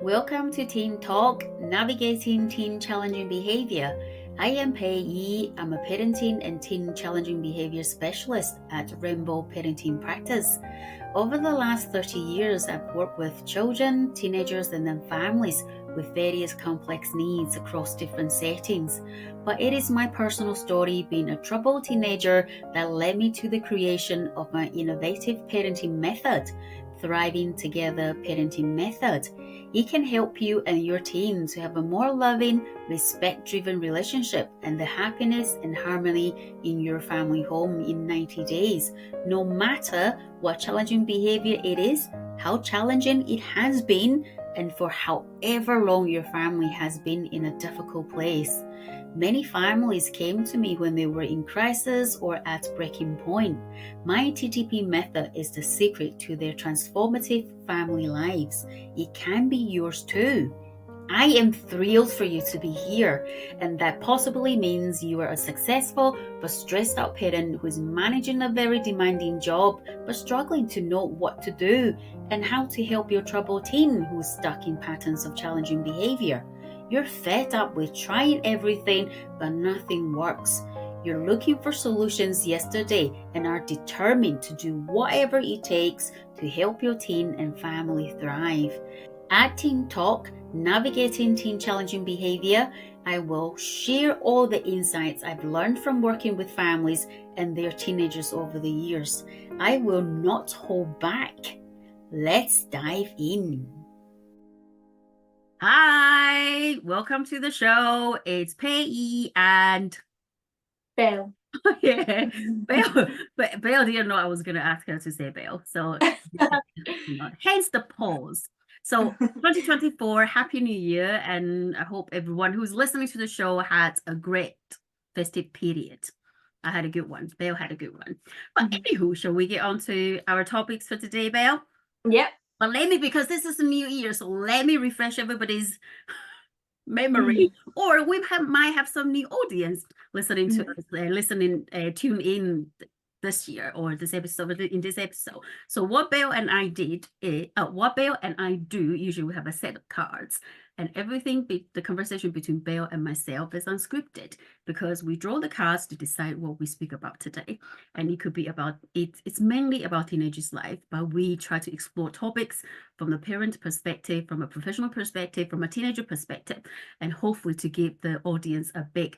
Welcome to Teen Talk, Navigating Teen Challenging Behavior. I am Pei Yi. I'm a parenting and teen challenging behavior specialist at Rainbow Parenting Practice. Over the last 30 years, I've worked with children, teenagers, and then families with various complex needs across different settings. But it is my personal story being a troubled teenager that led me to the creation of my innovative parenting method, Thriving Together Parenting Method. It can help you and your team to have a more loving, respect-driven relationship and the happiness and harmony in your family home in 90 days, no matter what challenging behavior it is, how challenging it has been, and for however long your family has been in a difficult place. Many families came to me when they were in crisis or at breaking point. My TTP method is the secret to their transformative family lives. It can be yours too. I am thrilled for you to be here, and that possibly means you are a successful but stressed out parent who is managing a very demanding job but struggling to know what to do and how to help your troubled teen who is stuck in patterns of challenging behavior. You're fed up with trying everything but nothing works. You're looking for solutions yesterday and are determined to do whatever it takes to help your teen and family thrive. At Teen Talk, Navigating Teen Challenging Behavior, I will share all the insights I've learned from working with families and their teenagers over the years. I will not hold back. Let's dive in. Hi, welcome to the show. It's Pei and Belle. yeah, Belle. But Belle didn't know I was going to ask her to say Belle, so hence the pause. So 2024, Happy New Year, and I hope everyone who's listening to the show had a great festive period. I had a good one. Belle had a good one. But anywho, shall we get on to our topics for today, Belle? Yep. But because this is a new year, so let me refresh everybody's memory, or we might have some new audience listening to us, tune in this year or this episode in this episode. So what Belle and I do, usually we have a set of cards, and everything, the conversation between Belle and myself is unscripted because we draw the cards to decide what we speak about today. And it could be about, it's mainly about teenagers' life, but we try to explore topics from the parent perspective, from a professional perspective, from a teenager perspective, and hopefully to give the audience a big,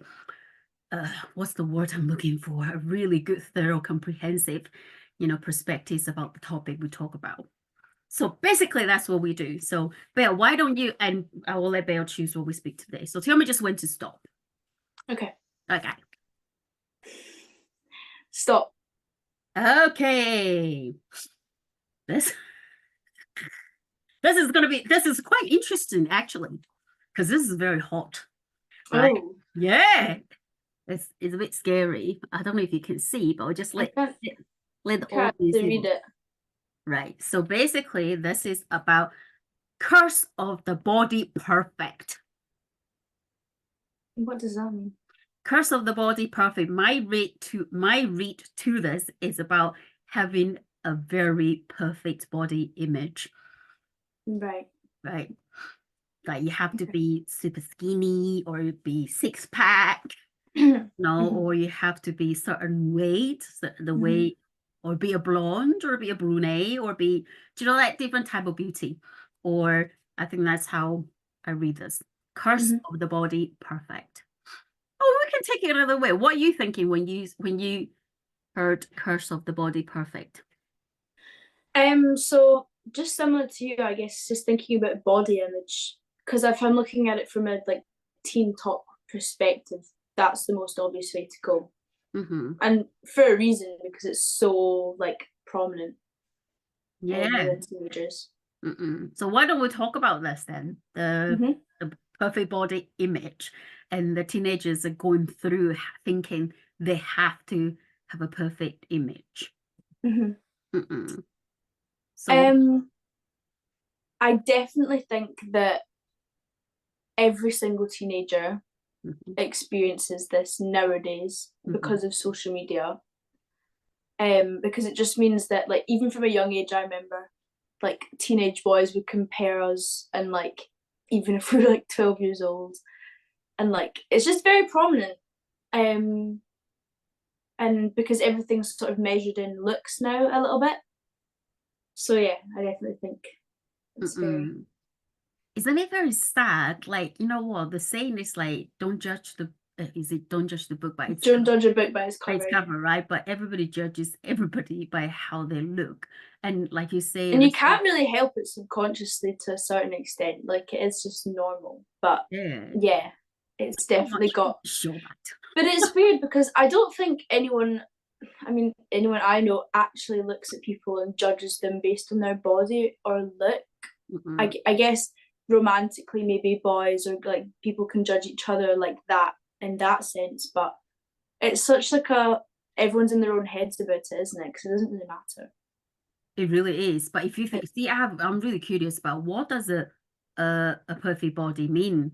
what's the word I'm looking for? A really good, thorough, comprehensive, perspectives about the topic we talk about. So basically, that's what we do. So, Belle, why don't you, and I will let Belle choose what we speak today. So tell me just when to stop. Okay. Okay. Stop. Okay. This is quite interesting, actually, because this is very hot. Right? Oh. Yeah. It's a bit scary. I don't know if you can see, but I'll just let the audience read it. Right. So basically, this is about curse of the body perfect. What does that mean? Curse of the body perfect. My read to this is about having a very perfect body image. Right. Right. Like you have to be super skinny or be six pack. Or you have to be certain weight, the weight, or be a blonde, or be a brunette, or be, like different type of beauty. Or I think that's how I read this. Curse of the body perfect. Oh, we can take it another way. What are you thinking when you heard curse of the body perfect? So just similar to you, I guess, just thinking about body image, because if I'm looking at it from a teen talk perspective, that's the most obvious way to go. And for a reason, because it's so prominent. In teenagers. So why don't we talk about this then? The perfect body image, and the teenagers are going through thinking they have to have a perfect image. So I definitely think that every single teenager experiences this nowadays because of social media. Because it just means that even from a young age, I remember teenage boys would compare us and even if we're like 12 years old. And like it's just very prominent. And because everything's sort of measured in looks now a little bit. So yeah, I definitely think it's very. Isn't it very sad? Like, you know what? The saying is like, don't judge the don't judge the book by its Don't judge a book by its cover. Right? But everybody judges everybody by how they look. And like you say, and you can't really help it subconsciously to a certain extent. Like it is just normal. But yeah, it's definitely got. But it's weird because I don't think anyone I know actually looks at people and judges them based on their body or look. I guess romantically maybe boys or like people can judge each other like that in that sense, but it's such like everyone's in their own heads about it, isn't it? Because it doesn't really matter. It really is. But if you see, I'm really curious about what does a perfect body mean,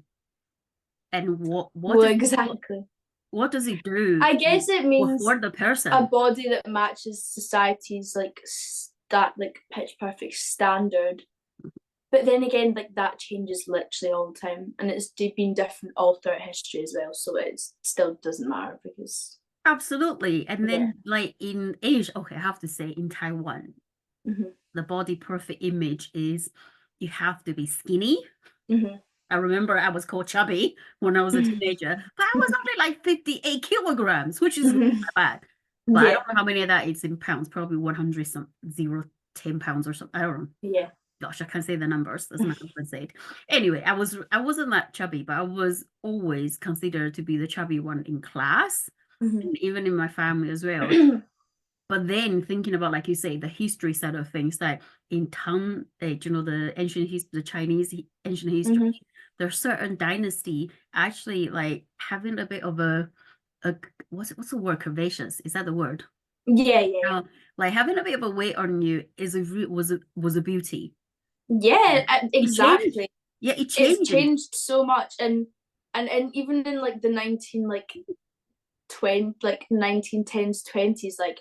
and what exactly. What does it do? I guess it means for the person a body that matches society's like pitch perfect standard. But then again, like that changes literally all the time, and it's been different all throughout history as well. So it still doesn't matter because absolutely. And then like in Asia, okay, I have to say in Taiwan, the body perfect image is you have to be skinny. I remember I was called chubby when I was a teenager, but I was only like 58 kilograms, which is not bad. But I don't know how many of that is in pounds, probably 100 10 pounds or something. I don't know. Yeah. Gosh, I can't say the numbers, as my husband said. Anyway, I wasn't that chubby, but I was always considered to be the chubby one in class, and even in my family as well. But then thinking about, like you say, the history side of things, like in Tang Age, the ancient history, the Chinese ancient history, there's certain dynasty actually like having a bit of a what's the word, curvaceous? Is that the word? Yeah. Like having a bit of a weight on you was a beauty. Yeah, exactly. It changed. It's changed so much, and even in like the 1910s 20s, like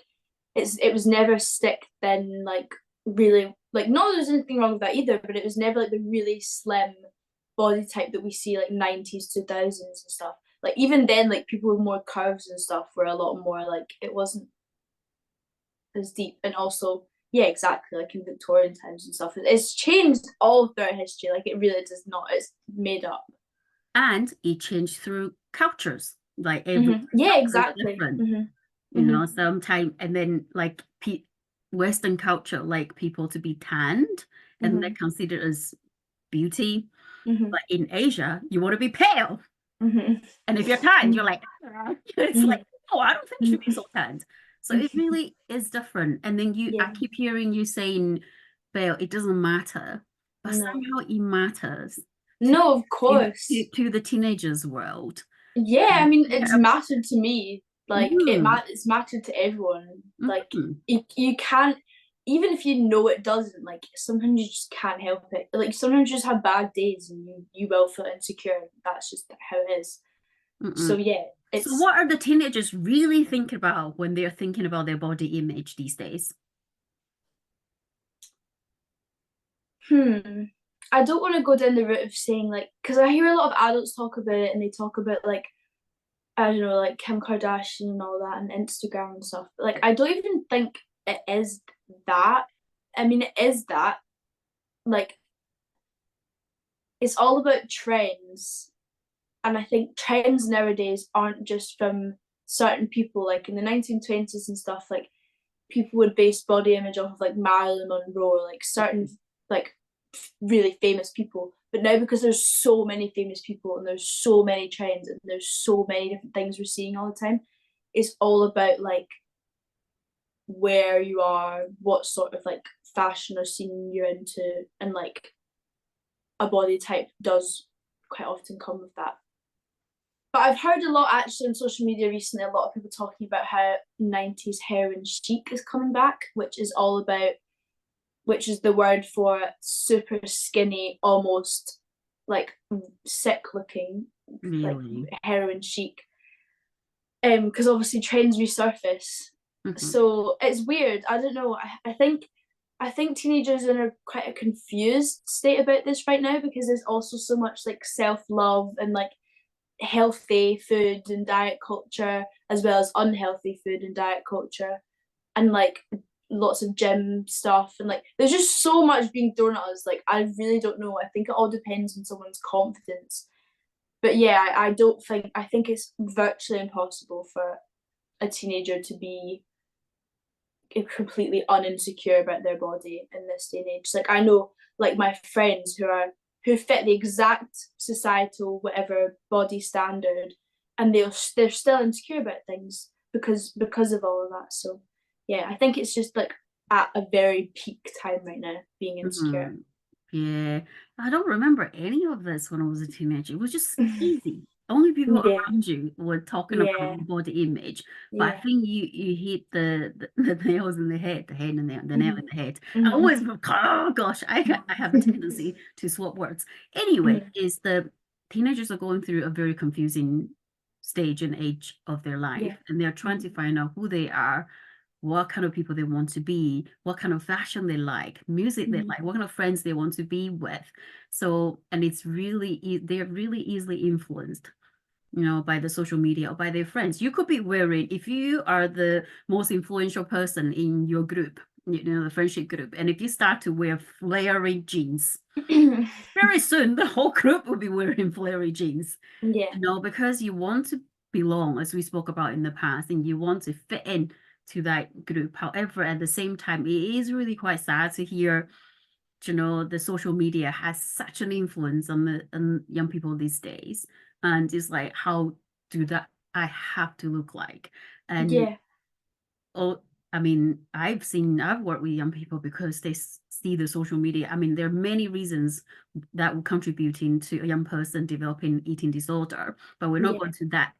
it was never stick thin, like really, like not there's anything wrong with that either, but it was never like the really slim body type that we see like 90s 2000s and stuff. Like even then, like people with more curves and stuff were a lot more like, it wasn't as deep. And also yeah, exactly, like in Victorian times and stuff, it's changed all throughout history. Like it really does not, it's made up. And it changed through cultures, like every exactly. Sometimes, and then like Western culture like people to be tanned, and they're considered as beauty. But in Asia, you want to be pale, and if you're tanned, you're like, it's like, oh, I don't think you should be so tanned. So it really is different. And then I keep hearing you saying, "Well, it doesn't matter," but somehow it matters. No, of course. To the teenagers' world. Yeah, I mean, it's mattered to me. Like it's mattered to everyone. Like you can't, even if you know it doesn't, like sometimes you just can't help it. Like sometimes you just have bad days and you will feel insecure. That's just how it is. So yeah. So what are the teenagers really thinking about when they're thinking about their body image these days? I don't want to go down the route of saying like, because I hear a lot of adults talk about it, and they talk about like, I don't know, like Kim Kardashian and all that, and Instagram and stuff. But like, I don't even think it is that. I mean, it is that. Like, it's all about trends. And I think trends nowadays aren't just from certain people. Like in the 1920s and stuff, like people would base body image off of like Marilyn Monroe, like certain like really famous people. But now, because there's so many famous people and there's so many trends and there's so many different things we're seeing all the time, it's all about like where you are, what sort of like fashion or scene you're into, and like a body type does quite often come with that. But I've heard a lot actually on social media recently, a lot of people talking about how 90s heroin chic is coming back, which is the word for super skinny, almost like sick looking, really? Like heroin chic. Because obviously trends resurface. So it's weird. I don't know. I think I think teenagers are in quite a confused state about this right now, because there's also so much like self-love and like healthy food and diet culture, as well as unhealthy food and diet culture, and like lots of gym stuff, and like there's just so much being thrown at us. Like I really don't know. I think it all depends on someone's confidence. But yeah, I don't think, I think it's virtually impossible for a teenager to be completely uninsecure about their body in this day and age. Like I know like my friends who fit the exact societal whatever body standard, and they're still insecure about things because of all of that. So yeah, I think it's just like at a very peak time right now, being insecure. Mhm. Yeah, I don't remember any of this when I was a teenager. It was just easy. Only people Yeah, around you were talking about yeah, body image. But I yeah. think you hit the nails in the head, the head and the nail Mhm. in the head. I Mhm. always, oh gosh, I have a tendency to swap words. Anyway, Mhm. is the teenagers are going through a very confusing stage and age of their Yeah. life, and they're trying to Mhm. find out who they are, what kind of people they want to be, what kind of fashion they like, music they Mhm. like, what kind of friends they want to be with. So, and it's really, they're really easily influenced, by the social media or by their friends. You could be wearing, if you are the most influential person in your group, the friendship group, and if you start to wear flary jeans, very soon the whole group will be wearing flary jeans, Yeah. because you want to belong, as we spoke about in the past, and you want to fit in to that group. However, at the same time, it is really quite sad to hear, the social media has such an influence on young people these days. And it's like, how do that I have to look like? And Yeah. oh, I mean, I've worked with young people because they see the social media. I mean, there are many reasons that will contributing to a young person developing eating disorder, but we're not Yeah. going to that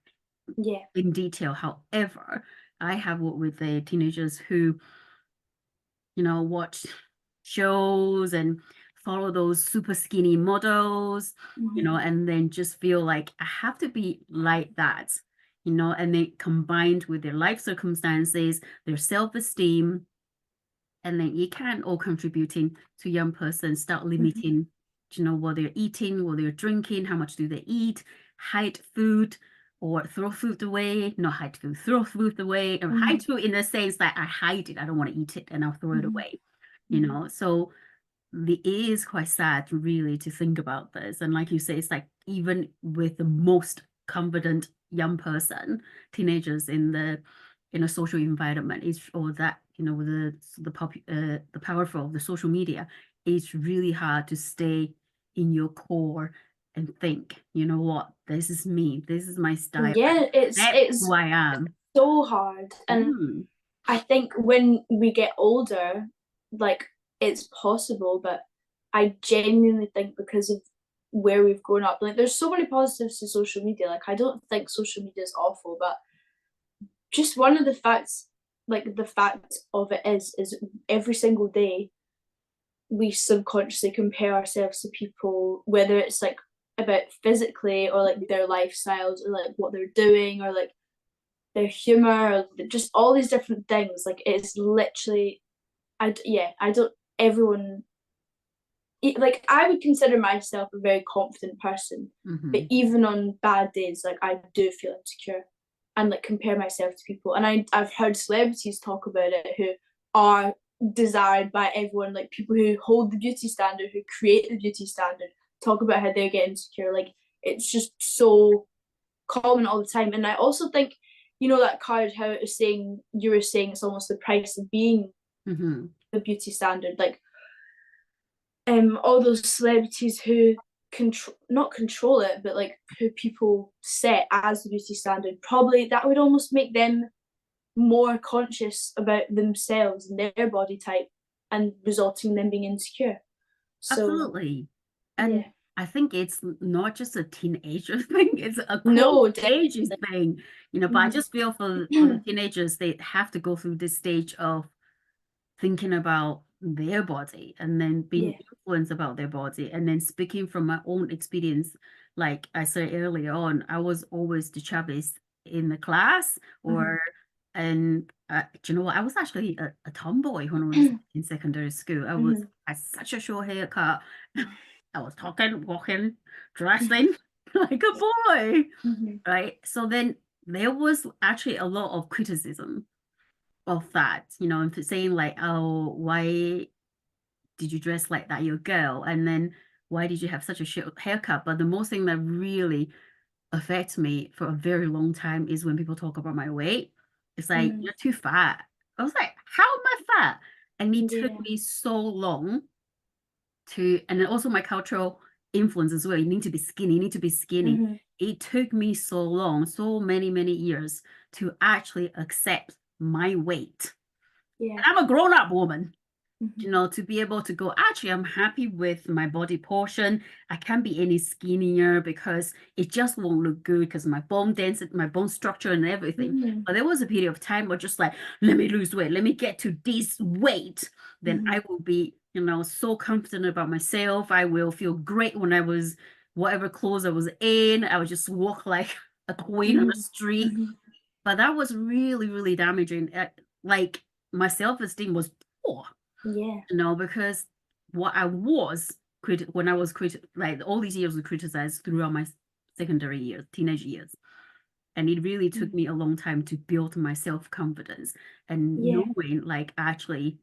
Yeah. in detail. However, I have worked with the teenagers who, watch shows and follow those super skinny models, Mhm. and then just feel like I have to be like that, and then combined with their life circumstances, their self-esteem, and then it can all contributing to young persons start Mhm. limiting, what they're eating, what they're drinking, how much do they eat, hide food, or throw food away. Not hide food, throw food away, or hide Mhm. food in the sense that I hide it, I don't want to eat it, and I'll throw it Mhm. away. Mhm. So it is quite sad really to think about this. And like you say, it's like even with the most confident young person, teenagers in a social environment is, or that, with the powerful of the social media, it's really hard to stay in your core and think, what, this is me, this is my style, Yeah, that's who it's I am. so hard. And Mm. I think when we get older, like it's possible, but I genuinely think because of where we've grown up, like there's so many positives to social media. Like I don't think social media is awful, but just one of the facts, like the fact of it is every single day we subconsciously compare ourselves to people, whether it's like about physically or like their lifestyles or like what they're doing or like their humor, or just all these different things. Like it's literally, yeah, I don't. Everyone, like I would consider myself a very confident person, but Mm-hmm. even on bad days, like I do feel insecure and like compare myself to people. And I've heard celebrities talk about it who are desired by everyone, like people who hold the beauty standard, who create the beauty standard, talk about how they get insecure. Like it's just so common all the time. And I also think, that card, how it was saying, you were saying it's almost the price of being Mm-hmm. the beauty standard. Like all those celebrities who not control it, but like who people set as the beauty standard, probably that would almost make them more conscious about themselves and their body type, and resulting in them being insecure. So Absolutely. And yeah. I think it's not just a teenager thing, it's across No, ages definitely. thing, but I just feel for the Mhm. teenagers, they have to go through this stage of thinking about their body and then being Yeah. influenced about their body. And then speaking from my own experience, like I said earlier on, I was always the chubbiest in the class, Mhm. or And do you know what? I was actually a tomboy when I was in secondary school. I had such a short haircut. I was talking, walking, dressing like a boy, right? So then there was actually a lot of criticism of that, and saying like, oh, why did you dress like that? You're a girl. And then why did you have such a short haircut? But the most thing that really affects me for a very long time is when people talk about my weight. It's like, you're too fat. I was like, how am I fat? And it took me so long and then also my cultural influence as well. You need to be skinny, you need to be skinny. It took me so long, so many, many years to actually accept my weight. And I'm a grown-up woman. To be able to go, actually, I'm happy with my body portion. I can't be any skinnier because it just won't look good because my bone density, my bone structure and everything. But there was a period of time where just like, let me lose weight, let me get to this weight. Then I will be, so confident about myself. I will feel great when I was, whatever clothes I was in. I would just walk like a queen on the street. But that was really, really damaging. Like my self-esteem was poor. Because what I was when I was like all these years were criticized throughout my secondary years, teenage years. And it really took me a long time to build my self-confidence and knowing like, actually,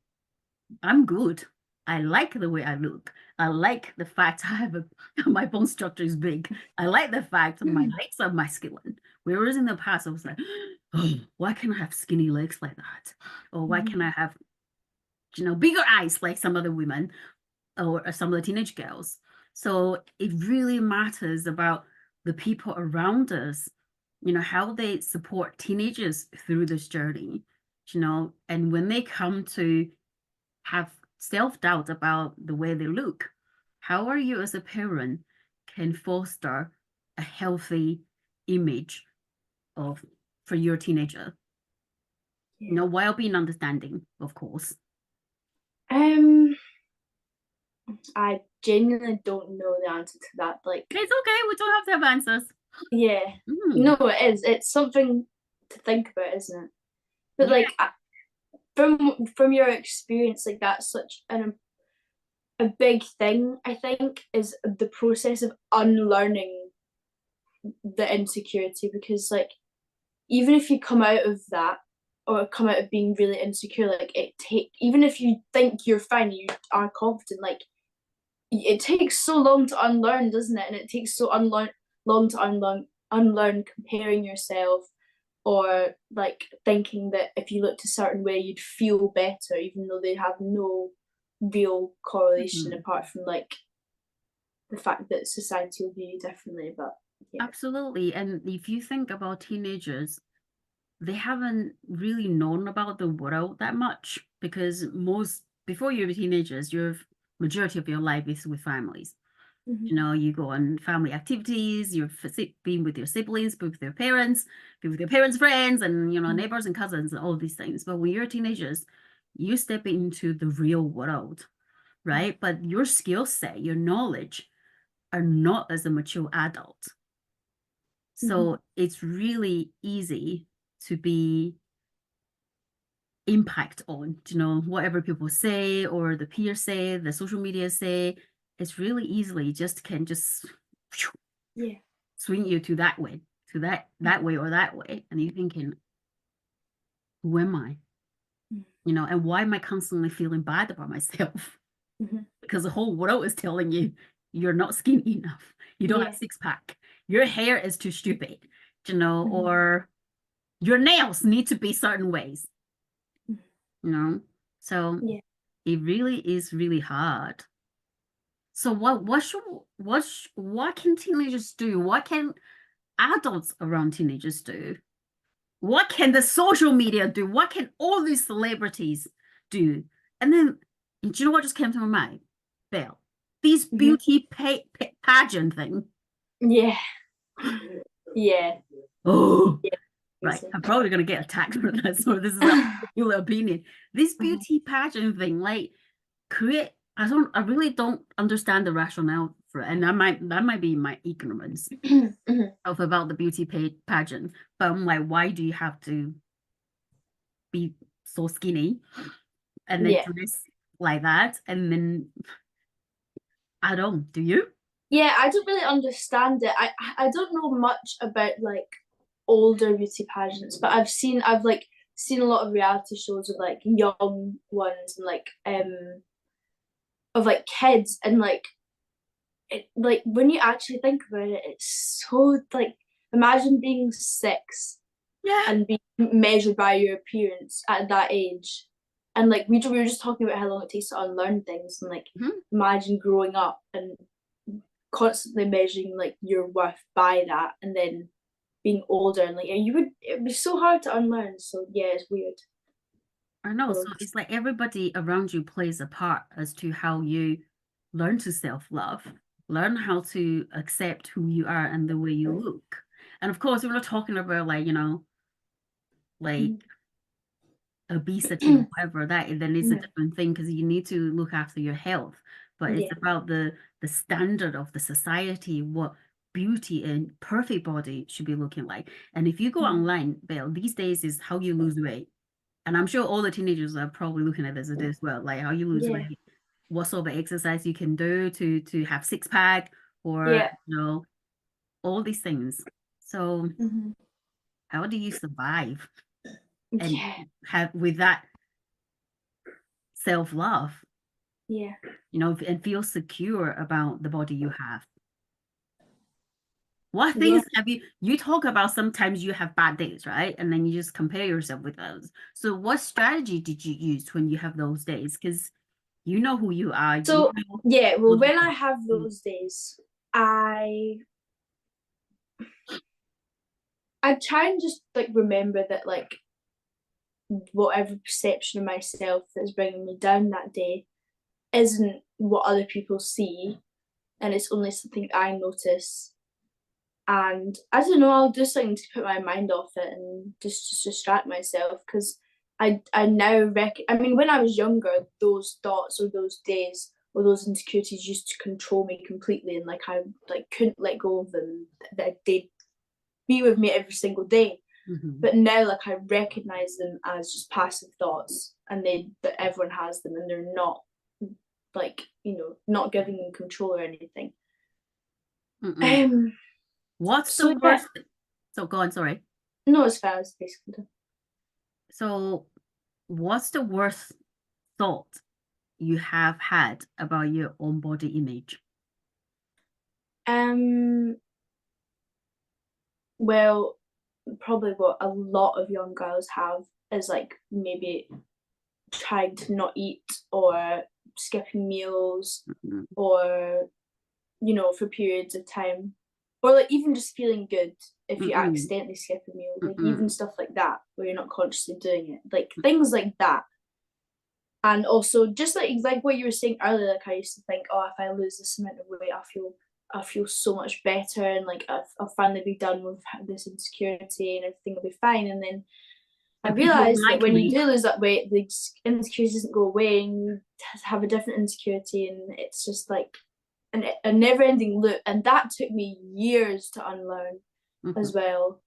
I'm good. I like the way I look. I like the fact I have my bone structure is big. I like the fact my legs are masculine. Whereas in the past, I was like, oh, why can't I have skinny legs like that? Or why can't I have bigger eyes like some other women or some of the teenage girls? So it really matters about the people around us, how they support teenagers through this journey, and when they come to have self-doubt about the way they look, how are you as a parent can foster a healthy image for your teenager, while being understanding, of course. I genuinely don't know the answer to that. Like, it's okay, we don't have to have answers. No, it is. It's something to think about, isn't it? But like, from your experience, like that's such a big thing. I think is the process of unlearning the insecurity, because like even if you come out of that or come out of being really insecure, like even if you think you're fine, you are confident, like it takes so long to unlearn, doesn't it? And it takes so long to unlearn comparing yourself, or like thinking that if you looked a certain way you'd feel better, even though they have no real correlation apart from like the fact that society will view you differently. But absolutely. And if you think about teenagers, they haven't really known about the world that much, because before you're teenagers, your majority of your life is with families. You go on family activities, you're being with your siblings, be with your parents, be with your parents' friends, and neighbors and cousins and all these things. But when you're teenagers, you step into the real world, right? But your skill set, your knowledge are not as a mature adult. So it's really easy to be impact on, whatever people say or the peers say, the social media say. It's really easily can just swing you to that way, that way or that way. And you're thinking, who am I? And why am I constantly feeling bad about myself? Because the whole world is telling you you're not skinny enough. You don't have six-pack. Your hair is too stupid, or your nails need to be certain ways. So it really is really hard. So what can teenagers do? What can adults around teenagers do? What can the social media do? What can all these celebrities do? And then, do you know what just came to my mind? Belle, these beauty pageant thing. Oh, right. I'm probably going to get attacked for that. So this is a popular opinion. This beauty pageant thing, like, I really don't understand the rationale for it. And that might be my ignorance of about the beauty pageant. But I'm like, why do you have to be so skinny and then dress like that, and then I don't. Do you? Yeah, I don't really understand it. I don't know much about like older beauty pageants, but I've seen a lot of reality shows of like young ones and like of like kids, and like it, like when you actually think about it, it's so like, imagine being 6 and being measured by your appearance at that age. And like we were just talking about how long it takes to unlearn things, and like imagine growing up and constantly measuring like your worth by that, and then being older, and like it'd be so hard to unlearn. So yeah, it's weird. I know. So it's like everybody around you plays a part as to how you learn to self-love, learn how to accept who you are and the way you look. And of course, we're not talking about like, like obesity or whatever that, then it's a different thing because you need to look after your health. But it's about the standard of the society, what beauty and perfect body should be looking like. And if you go online, Belle, these days is how you lose weight. And I'm sure all the teenagers are probably looking at this as well, like how you lose weight, what sort of exercise you can do to have six pack, or all these things. So how do you survive and have with that self-love? And feel secure about the body you have. What things have you talk about sometimes you have bad days, right? And then you just compare yourself with others. So what strategy did you use when you have those days? Because you know who you are. So well, when I have those days, I try and just like remember that like whatever perception of myself that's bringing me down that day isn't what other people see, and it's only something I notice. And I don't know, I'll do something to put my mind off it and just distract myself, because I now I mean, when I was younger, those thoughts or those days or those insecurities used to control me completely, and like I like couldn't let go of them. That they'd be with me every single day. But now like I recognize them as just passive thoughts, and that everyone has them, and they're not like, not giving them control or anything. What's the worst? So go on, sorry. No, it's fine. It's basically. So what's the worst thought you have had about your own body image? Well, probably what a lot of young girls have is like maybe trying to not eat, or skipping meals, or for periods of time, or like even just feeling good if you accidentally skip a meal, like even stuff like that where you're not consciously doing it, like things like that. And also just like what you were saying earlier, like I used to think, oh, if I lose this amount of weight, I feel so much better, and like I'll finally be done with this insecurity and everything will be fine. And then I realized that when you do lose that weight, the insecurity doesn't go away, and you have a different insecurity, and it's just like a never-ending loop. And that took me years to unlearn as well.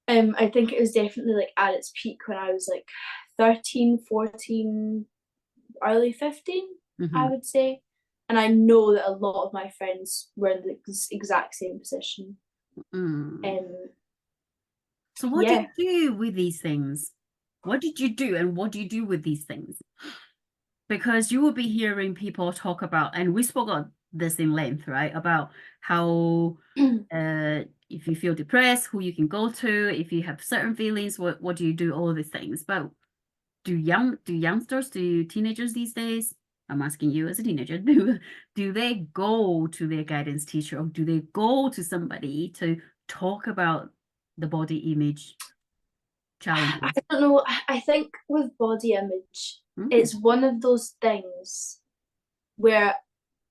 I think it was definitely like at its peak when I was like 13, 14, early 15, I would say. And I know that a lot of my friends were in the exact same position. So what did you do with these things? What did you do, and what do you do with these things? Because you will be hearing people talk about, and we spoke about this in length, right? About how if you feel depressed, who you can go to. If you have certain feelings, what do you do? All these things. But do teenagers these days? I'm asking you as a teenager, do they go to their guidance teacher, or do they go to somebody to talk about the body image challenges? I don't know. I think with body image, it's one of those things where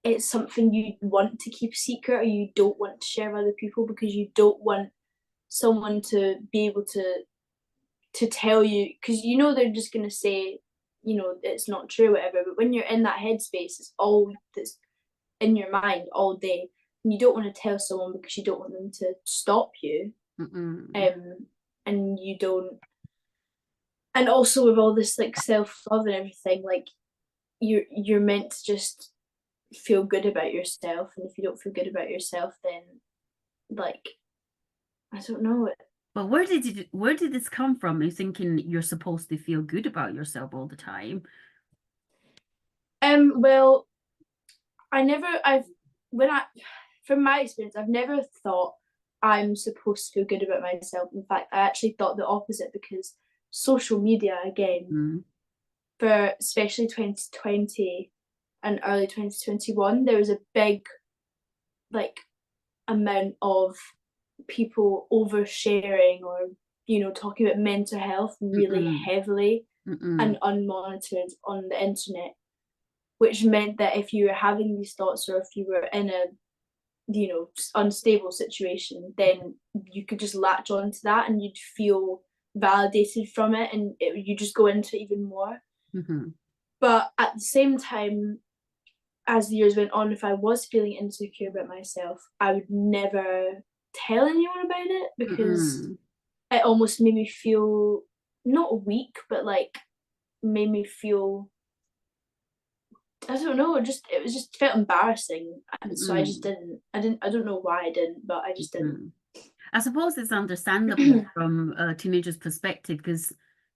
it's something you want to keep secret, or you don't want to share with other people, because you don't want someone to be able to tell you, because they're just going to say it's not true, whatever. But when you're in that headspace, it's all that's in your mind all day, and you don't want to tell someone because you don't want them to stop you. And you don't And also with all this like self-love and everything, like you're meant to just feel good about yourself, and if you don't feel good about yourself, then like I don't know. But where did this come from? You thinking you're supposed to feel good about yourself all the time? Well, I've when I from my experience, I've never thought I'm supposed to feel good about myself. In fact, I actually thought the opposite, because social media again, Mm. for especially 2020 and early 2021, there was a big like amount of people oversharing, or talking about mental health really Mm-mm. heavily Mm-mm. and unmonitored on the internet, which meant that if you were having these thoughts, or if you were in a unstable situation, then you could just latch on to that and you'd feel validated from it, and you just go into it even more. Mm-hmm. But at the same time, as the years went on, if I was feeling insecure about myself, I would never tell anyone about it, because Mm-mm. it almost made me feel not weak, but like made me feel, I don't know, it was just felt embarrassing. So I just Mm-mm. didn't. I don't know why I didn't, but I just didn't. Mm-mm. I suppose it's understandable from a teenager's perspective because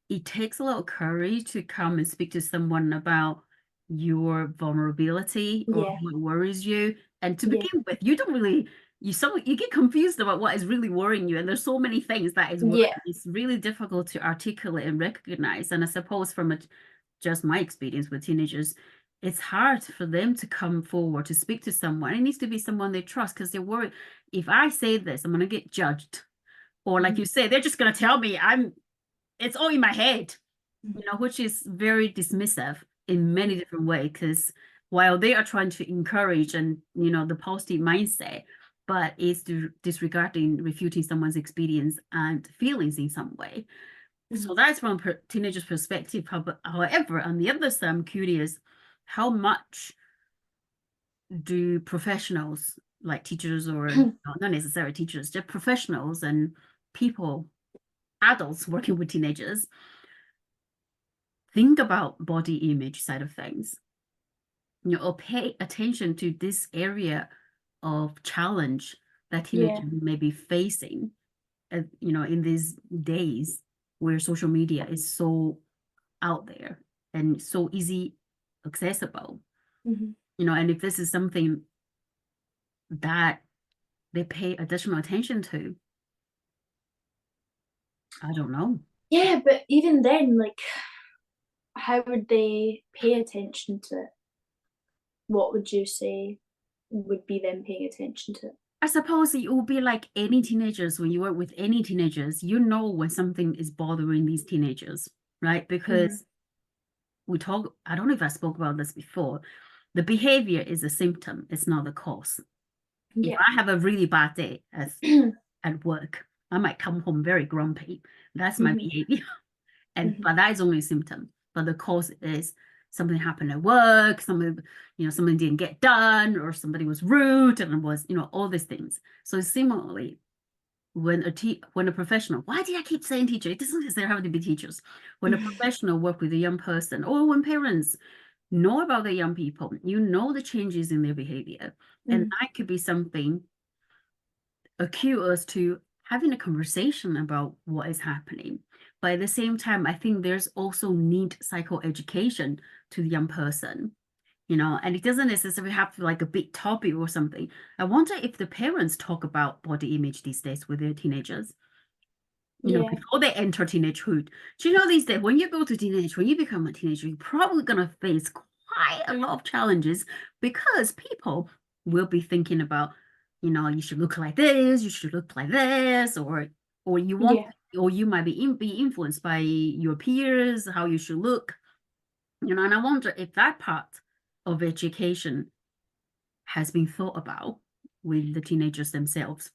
it takes a lot of courage to come and speak to someone about your vulnerability or Yeah, what worries you. And to yeah, begin with, you don't really you get confused about what is really worrying you. And there's so many things that is worrying. yeah. It's really difficult to articulate and recognize. And I suppose from just my experience with teenagers, it's hard for them to come forward to speak to someone. It needs to be someone they trust because they're worried if I say this, I'm going to get judged. Or like Mhm, you say, they're just going to tell me it's all in my head, mhm, which is very dismissive in many different ways. Because while they are trying to encourage and, the positive mindset, but it's disregarding, refuting someone's experience and feelings in some way. mhm. So that's from teenagers' perspective. However, on the other side, I'm curious, how much do professionals like teachers or not necessarily teachers, just professionals and people, adults working with teenagers, think about body image side of things, or pay attention to this area of challenge that Yeah. teenagers may be facing, in these days where social media is so out there and so easy accessible, Mhm. and if this is something that they pay additional attention to, I don't know. Yeah, but even then, like, how would they pay attention to it? What would you say would be them paying attention to it? I suppose it will be like any teenagers when you work with any teenagers, when something is bothering these teenagers, right? Mhm. Because I don't know if I spoke about this before. The behavior is a symptom, it's not the cause. If Yeah. I have a really bad day at work, I might come home very grumpy. That's my Mhm, behavior. mhm, But that is only a symptom. But the cause is something happened at work, something didn't get done, or somebody was rude, and it was, all these things. So similarly, when a professional, why do I keep saying teacher? It doesn't necessarily have to be teachers. When a professional work with a young person, or when parents know about the young people, the changes in their behavior. And mhm. that could be something acute us to having a conversation about what is happening. But at the same time, I think there's also need psychoeducation to the young person, and it doesn't necessarily have to like a big topic or something. I wonder if the parents talk about body image these days with their teenagers, Yeah, before they enter teenagehood. Do you know these days, when you become a teenager, you're probably going to face quite a lot of challenges because people will be thinking about, you should look like this, you should look like this, or you want, yeah, or you might be influenced by your peers, how you should look, and I wonder if that part of education has been thought about with the teenagers themselves.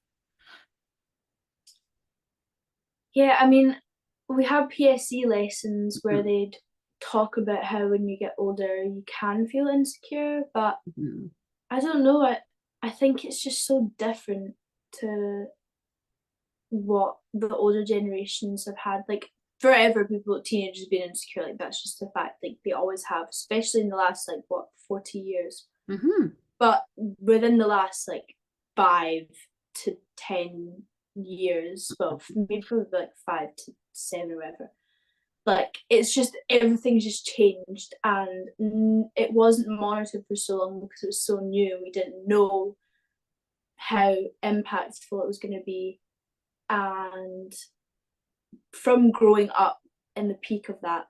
yeah. I mean, we have PSE lessons where Mm, they'd talk about how when you get older you can feel insecure, but mm, I don't know. I think it's just so different to what the older generations have had. Like, forever teenagers have been insecure. Like, that's just a fact. Like, they always have, especially in the last, like, 40 years. But within the last, like, 5 to 10 years, well, maybe probably like 5 to 7 or whatever, like, it's just, everything's just changed, and it wasn't monitored for so long because it was so new and we didn't know how impactful it was going to be. And from growing up in the peak of that,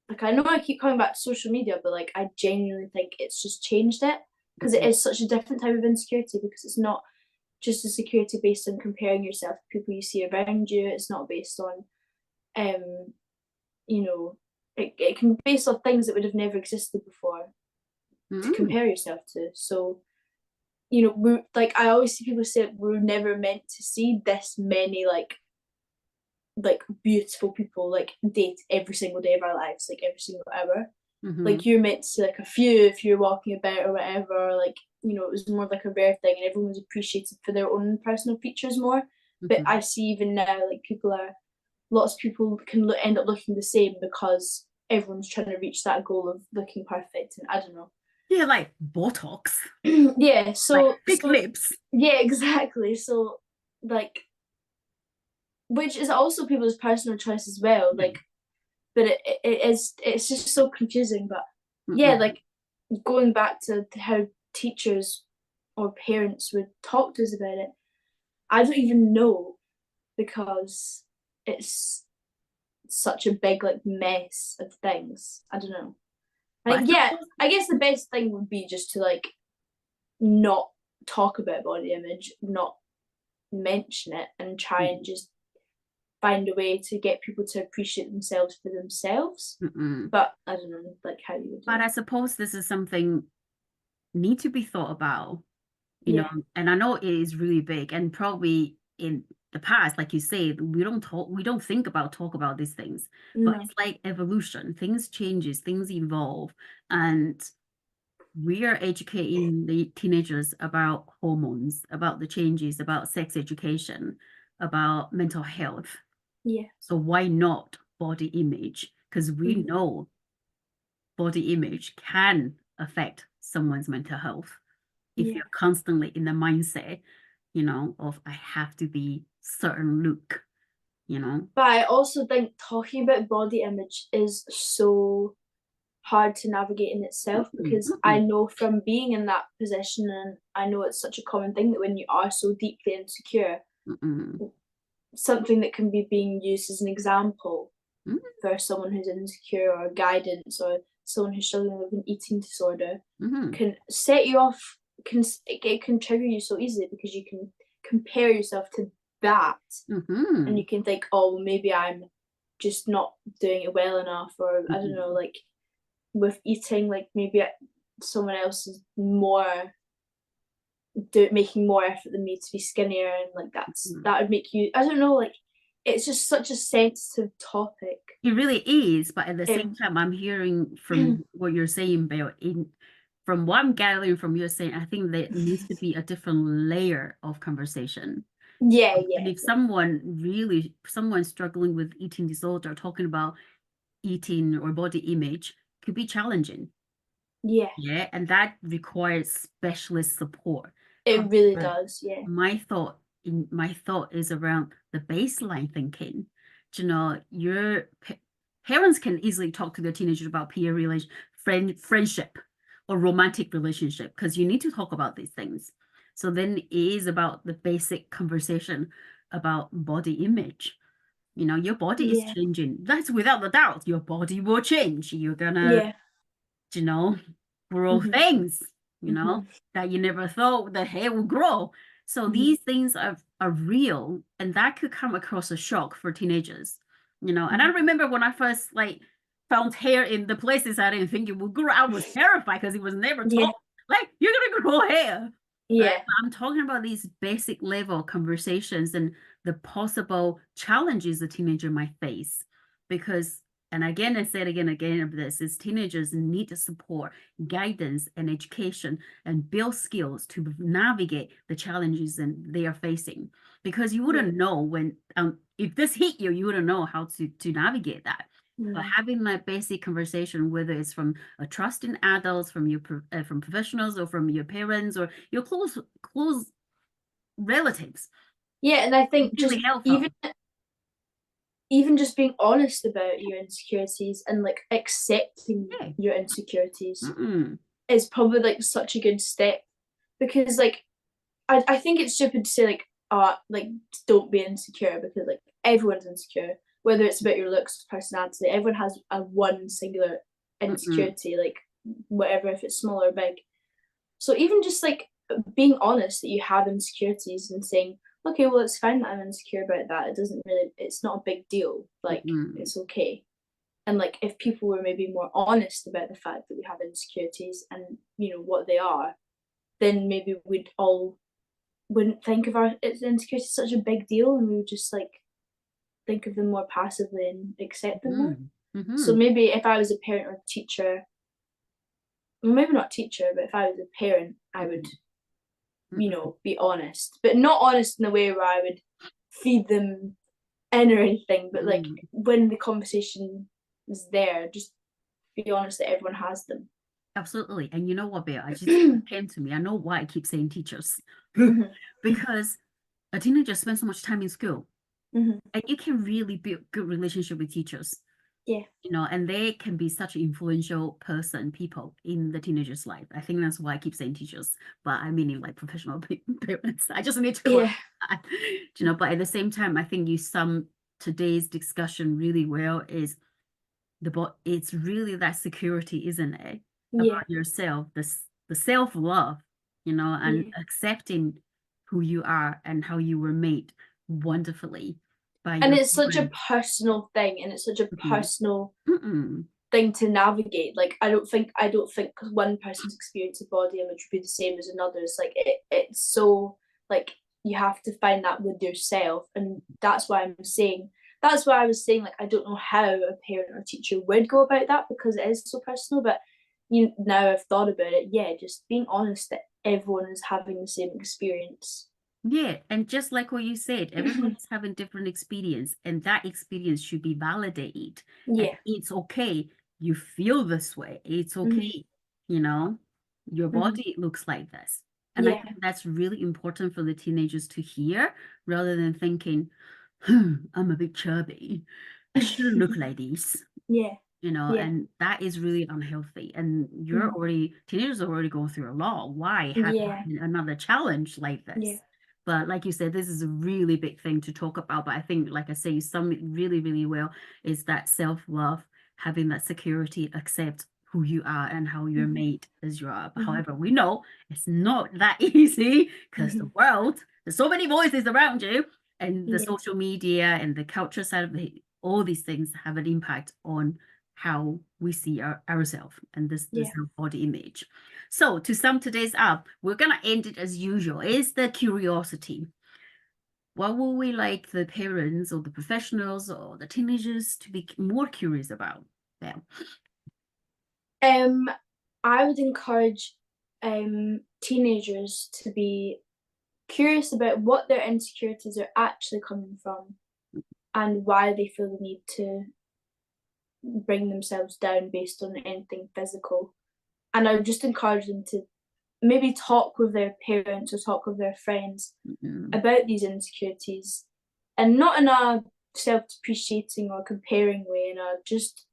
like, I know I keep coming back to social media, but like, I genuinely think it's just changed it, because it is such a different type of insecurity, because it's not just a security based on comparing yourself to people you see around you. It's not based on you know, it can be based on things that would have never existed before to compare yourself to. So, you know, we're like, I always see people say we're never meant to see this many like beautiful people like date every single day of our lives, like every single hour. Like, you're meant to see like a few if you're walking about or whatever, like, you know, it was more like a rare thing and everyone was appreciated for their own personal features more. But I see even now, like, lots of people can end up looking the same because everyone's trying to reach that goal of looking perfect, and I don't know. Yeah, like Botox. Yeah, so like big lips. Yeah, exactly. So, like, which is also people's personal choice as well. Like, but it's just so confusing. But yeah, like, going back to how teachers or parents would talk to us about it, I don't even know, because it's such a big like mess of things. I don't know. Like, yeah, I guess the best thing would be just to like not talk about body image, not mention it, and try and just find a way to get people to appreciate themselves for themselves. But I don't know, like, how you would do But it. I suppose this is something need to be thought about, you know, and I know it is really big, and probably in the past, like you say, we don't think about talk about these things. But it's like evolution. Things changes, things evolve, and we are educating the teenagers about hormones, about the changes, about sex education, about mental health. Yeah. So why not body image? Because we know body image can affect someone's mental health if you're constantly in the mindset, you know, of I have to be certain look, you know. But I also think talking about body image is so hard to navigate in itself, because I know from being in that position, and I know it's such a common thing that when you are so deeply insecure, something that can be being used as an example for someone who's insecure, or guidance, or someone who's struggling with an eating disorder, can set you off, it can trigger you so easily, because you can compare yourself to that, and you can think, oh, well, maybe I'm just not doing it well enough, or I don't know, like with eating, like maybe someone else is making more effort than me to be skinnier, and like that would make you, I don't know, like, it's just such a sensitive topic. It really is, but at the same time, I'm hearing from what you're saying, Bill, from what I'm gathering from you saying, I think there needs to be a different layer of conversation. And if someone struggling with eating disorder, talking about eating or body image could be challenging. Yeah, and that requires specialist support. It really does. Yeah. My thought is around the baseline thinking. You know, your parents can easily talk to their teenagers about peer relation, friendship, or romantic relationship, because you need to talk about these things. So then it is about the basic conversation about body image. You know, your body is changing. That's without a doubt. Your body will change. You're gonna, you know, grow things, you know, that you never thought the hair would grow. So these things are real, and that could come across a shock for teenagers, you know. And I remember when I first like found hair in the places I didn't think it would grow, I was terrified because it was never taught. Like, you're gonna grow hair. Right? I'm talking about these basic level conversations and the possible challenges the teenager might face. Because, and again, I said again of this, is teenagers need to support, guidance, and education, and build skills to navigate the challenges they are facing. Because you wouldn't know when if this hit you, you wouldn't know how to navigate that. But Mm. having that basic conversation, whether it's from a trusting adults, from from professionals, or from your parents, or your close relatives, Yeah, and I think really just helpful. even just being honest about your insecurities and like accepting Yeah. your insecurities Mm-mm. is probably like such a good step, because like I think it's stupid to say like like don't be insecure, because like everyone's insecure, whether it's about your looks or personality. Everyone has a one singular Mm-mm. insecurity, like whatever, if it's small or big. So even just like being honest that you have insecurities and saying, okay, well, it's fine that I'm insecure about that. It doesn't really, it's not a big deal. Like, Mm-mm. it's okay. And like, if people were maybe more honest about the fact that we have insecurities and, you know, what they are, then maybe we'd all wouldn't think of our insecurities as such a big deal, and we would just like think of them more passively and accept them more. Mm-hmm. So Mm-hmm. maybe if I was a parent or a teacher, maybe not teacher, but if I was a parent, I would, you Mm-mm. know, be honest, but not honest in the way where I would feed them in or anything, but like Mm-mm. when the conversation is there, just be honest that everyone has them. Absolutely. And you know what, Bear? I just came to me. I know why I keep saying teachers. Mhm, Because a teenager spends so much time in school, mhm. and you can really build good relationship with teachers, Yeah, and they can be such an influential people in the teenager's life. I think that's why I keep saying teachers, but I mean in like professional parents. I just need to clarify yeah, that. But at the same time, I think you sum today's discussion really well, is it's really that security, isn't it? yeah, About yourself, the self-love, and yeah. accepting who you are and how you were made wonderfully by And your it's such a parents. personal thing, and it's such a Mhm. personal Mm-mm. thing to navigate. Like I don't think one person's experience of body image would be the same as another's. Like it's so like you have to find that with yourself, and that's why I was saying like I don't know how a parent or teacher would go about that, because it is so personal. But now I've thought about it, yeah, just being honest that everyone is having the same experience. Yeah, and just like what you said, everyone's having different experience, and that experience should be validated. And Yeah. it's okay. You feel this way. It's Hmm. okay. You know, your Hmm. body looks like this. And I Yeah. think that's really important for the teenagers to hear, rather than thinking, I'm a bit chubby. I shouldn't look like this. Yeah. Yeah. And that is really unhealthy. And Hmm. teenagers are already going through a lot. Why have Yeah. another challenge like Yeah. this? But like you said, this is a really big thing to talk about. But I think, like I say, you sum it really, really well, is that self-love, having that security, accept who you are and how you're Hmm. made as you are. But Hmm. however, we know it's not that easy, because the Hmm. world, there's so many voices around you, and the Yeah. social media and the culture side of all these things have an impact on how we see ourselves and this Yeah. body image. So to sum today's up, we're gonna end it as usual. Is the curiosity. What would we like the parents or the professionals or the teenagers to be more curious about them? Um, I would encourage teenagers to be curious about what their insecurities are actually coming from, and why they feel the need to bring themselves down based on anything physical. And I would just encourage them to maybe talk with their parents or talk with their friends Mm-hmm. about these insecurities, and not in a self-depreciating or comparing way, in a just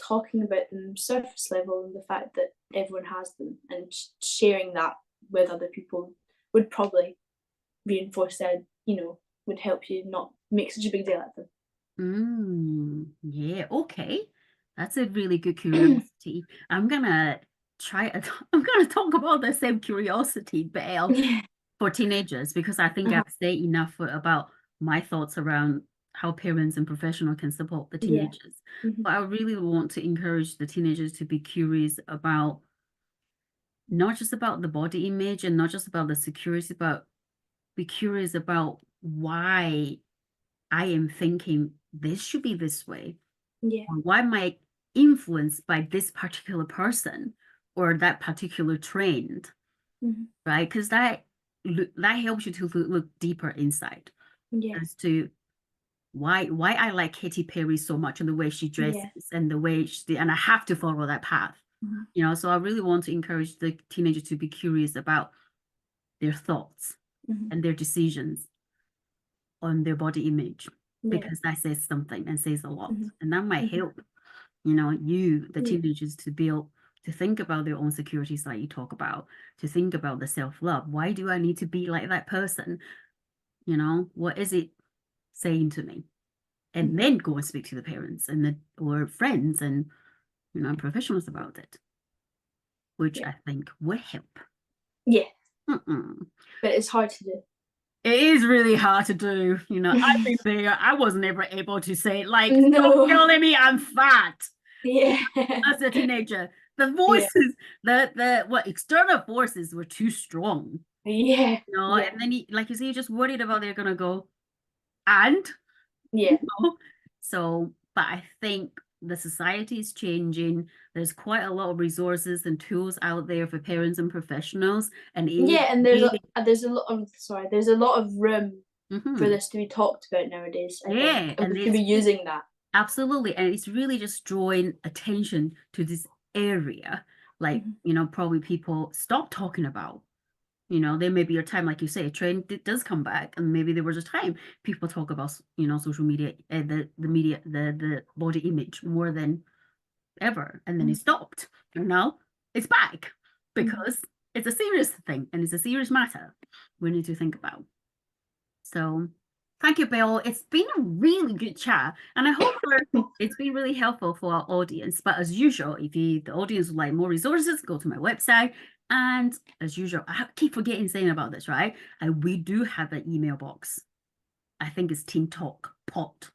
talking about them surface level, and the fact that everyone has them, and sharing that with other people would probably reinforce that, would help you not make such a big deal out of Yeah, okay. That's a really good them. curiosity. I'm gonna I'm gonna talk about the same curiosity, but Yeah. for teenagers, because I think Uh-huh. I've said enough about my thoughts around how parents and professionals can support the Yeah. teenagers. Hmm. But I really want to encourage the teenagers to be curious about, not just about the body image and not just about the security, but be curious about why I am thinking this should be this way, Yeah. or why am I influenced by this particular person or that particular trend, Hmm. right? Because that helps you to look deeper inside Yeah. as to why I like Katy Perry so much and the way she dresses and the way and I have to follow that path. You know, so I really want to encourage the teenagers to be curious about their thoughts and their decisions on their body image, because that says something and says a lot. And that might help, you know, the teenagers, to be able to think about their own securities, like you talk about, to think about the self-love. Why do I need to be like that person? You know, what is it saying to me? And then go and speak to the parents and or friends and, you know, professionals about it, which I think would help. Yeah. But it's hard to do. It is really hard to do. You know, I've been there. I was never able to say, like, No. stop telling me I'm fat. Yeah. As a teenager, the voices, the external forces were too strong. Yeah. You know, and then like you say, you're just worried about they're gonna go, and yeah. You know? So, but I think the society is changing. There's quite a lot of resources and tools out there for parents and professionals, and and there's a lot of room for this to be talked about nowadays. I think. And we could be using that. Absolutely, and it's really just drawing attention to this area, like you know, probably people stop talking about. You know, there may be a time, like you say, a trend does come back, and maybe there was a time people talk about, you know, social media, the media, the body image more than ever, and then it stopped. And now it's back because it's a serious thing and it's a serious matter we need to think about. So thank you, Bill. It's been a really good chat, and I hope it's been really helpful for our audience. But as usual, if the audience would like more resources, go to my website. And as usual, I keep forgetting saying about this, right? We do have an email box. I think it's Teen Talk Pot.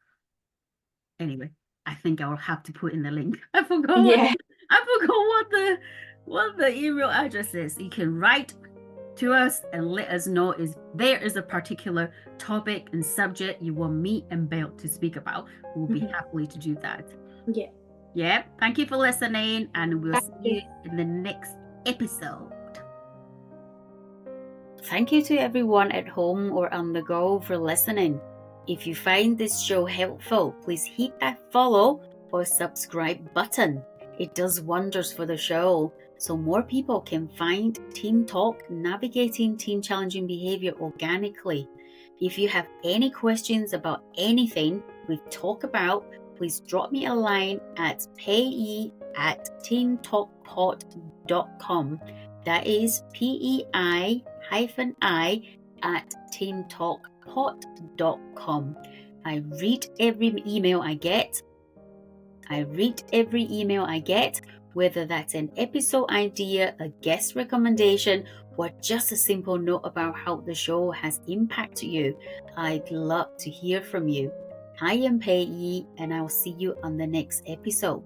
Anyway, I think I'll have to put in the link. I forgot. I forgot what the email address is. You can write to us and let us know if there is a particular topic and subject you want me and Belle to speak about. We'll be happy to do that. Yeah. Thank you for listening, and we'll see you in the next episode. Thank you to everyone at home or on the go for listening. If you find this show helpful, please hit that follow or subscribe button. It does wonders for the show, so more people can find Teen Talk Navigating Teen Challenging Behavior organically. If you have any questions about anything we've talked about, please drop me a line at pei@teentalkpot.com. That is PEI-I@teentalkpot.com. I read every email I get, whether that's an episode idea, a guest recommendation, or just a simple note about how the show has impacted you. I'd love to hear from you. I am Pei, and I'll see you on the next episode.